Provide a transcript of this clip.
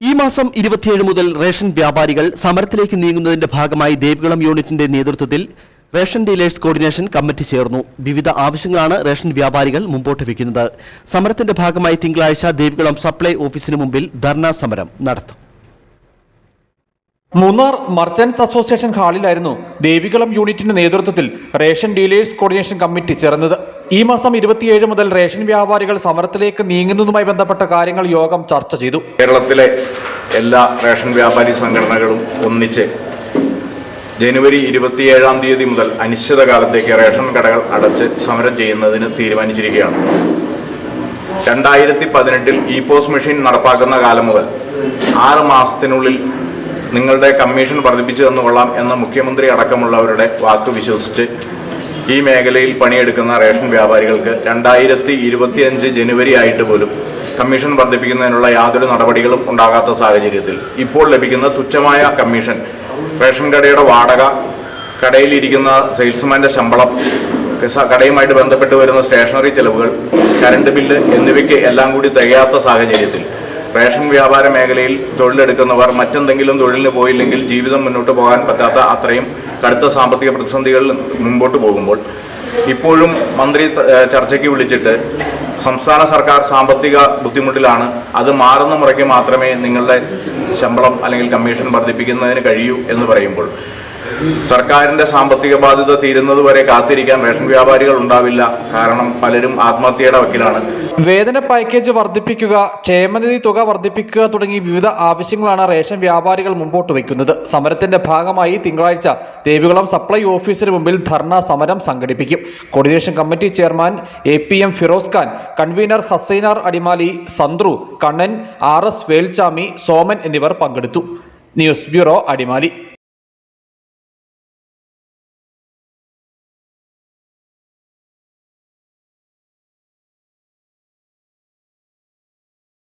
ഈ മാസം 27 മുതൽ റേഷൻ വ്യാപാരികൾ സമരത്തിലേക്ക് നീങ്ങുന്നതിന്റെ ഭാഗമായി ദേവികുളം യൂണിറ്റിന്റെ നേതൃത്വത്തിൽ റേഷൻ ഡീലേഴ്സ് കോർഡിനേഷൻ കമ്മിറ്റി ചേർന്നു. വിവിധ ആവശ്യങ്ങളാണ് റേഷൻ വ്യാപാരികൾ മുമ്പോട്ട് വയ്ക്കുന്നത്. സമരത്തിന്റെ ഭാഗമായി തിങ്കളാഴ്ച ദേവികുളം സപ്ലൈ ഓഫീസിന് മുമ്പിൽ ധർണാ സമരം നടത്തും. മൂന്നാർ മർച്ചന്റ്സ് അസോസിയേഷൻ ഹാളിലായിരുന്നു ദേവികുളം യൂണിറ്റിന്റെ നേതൃത്വത്തിൽ റേഷൻ ഡീലേഴ്സ് കോർഡിനേഷൻ കമ്മിറ്റി ചേർന്നത്. ഈ മാസം 27 മുതൽ റേഷൻ വ്യാപാരികൾ സമരത്തിലേക്ക് നീങ്ങുന്നതുമായി ബന്ധപ്പെട്ട കാര്യങ്ങൾ യോഗം ചർച്ച ചെയ്തു. കേരളത്തിലെ എല്ലാ റേഷൻ വ്യാപാരി സംഘടനകളും ഒന്നിച്ച് ജനുവരി 27-ാം തീയതി മുതൽ അനിശ്ചിതകാലത്തേക്ക് റേഷൻ കടകൾ അടച്ച് സമരം ചെയ്യുന്നതിന് തീരുമാനിച്ചിരിക്കുകയാണ്. 2018-ൽ ഇപോസ് മെഷീൻ നടപ്പാക്കുന്ന കാലം മുതൽ 6 മാസത്തിനുള്ളിൽ നിങ്ങളുടെ കമ്മീഷൻ വർദ്ധിപ്പിച്ചു തന്നുകൊള്ളാം എന്ന മുഖ്യമന്ത്രി അടക്കമുള്ളവരുടെ വാക്ക് വിശ്വസിച്ച് ഈ മേഖലയിൽ പണിയെടുക്കുന്ന റേഷൻ വ്യാപാരികൾക്ക് 2025 ജനുവരി ആയിട്ട് പോലും കമ്മീഷൻ വർദ്ധിപ്പിക്കുന്നതിനുള്ള യാതൊരു നടപടികളും ഉണ്ടാകാത്ത സാഹചര്യത്തിൽ ഇപ്പോൾ ലഭിക്കുന്ന തുച്ഛമായ കമ്മീഷൻ, റേഷൻ കടയുടെ വാടക, കടയിലിരിക്കുന്ന സെയിൽസ്മാൻ്റെ ശമ്പളം, കടയുമായിട്ട് ബന്ധപ്പെട്ട് വരുന്ന സ്റ്റേഷനറി ചെലവുകൾ, കറണ്ട് ബില്ല് എന്നിവയ്ക്ക് എല്ലാം കൂടി തികയാത്ത സാഹചര്യത്തിൽ റേഷൻ വ്യാപാര മേഖലയിൽ തൊഴിലെടുക്കുന്നവർ മറ്റെന്തെങ്കിലും തൊഴിലിന് പോയില്ലെങ്കിൽ ജീവിതം മുന്നോട്ട് പോകാൻ പറ്റാത്ത അത്രയും കടുത്ത സാമ്പത്തിക പ്രതിസന്ധികൾ മുമ്പോട്ട് പോകുമ്പോൾ ഇപ്പോഴും മന്ത്രി ചർച്ചയ്ക്ക് വിളിച്ചിട്ട് സംസ്ഥാന സർക്കാർ സാമ്പത്തിക ബുദ്ധിമുട്ടിലാണ്, അത് മാറുന്ന മുറയ്ക്ക് മാത്രമേ നിങ്ങളുടെ ശമ്പളം അല്ലെങ്കിൽ കമ്മീഷൻ വർദ്ധിപ്പിക്കുന്നതിന് കഴിയൂ എന്ന് പറയുമ്പോൾ സർക്കാരിന്റെ സാമ്പത്തിക ബാധ്യത തീരുന്നതുവരെ കാത്തിരിക്കാൻ റേഷൻ വ്യാപാരികൾ ഉണ്ടാവില്ല. കാരണം പലരും ആത്മഹത്യയുടെ വക്കിലാണ്. വേതന പാക്കേജ് വർദ്ധിപ്പിക്കുക, ക്ഷേമനിധി തുക വർദ്ധിപ്പിക്കുക തുടങ്ങി വിവിധ ആവശ്യങ്ങളാണ് റേഷൻ വ്യാപാരികൾ മുമ്പോട്ട് വയ്ക്കുന്നത്. സമരത്തിന്റെ ഭാഗമായി തിങ്കളാഴ്ച ദേവികുളം സപ്ലൈ ഓഫീസിന് മുമ്പിൽ ധർണാ സമരം സംഘടിപ്പിക്കും. Coordination committee chairman APM Firoz Khan, convener Hassainar Adimali, Sandru, Kannan, RS Velchami, Soman എന്നിവർ പങ്കെടുത്തു. News bureau, Adimali.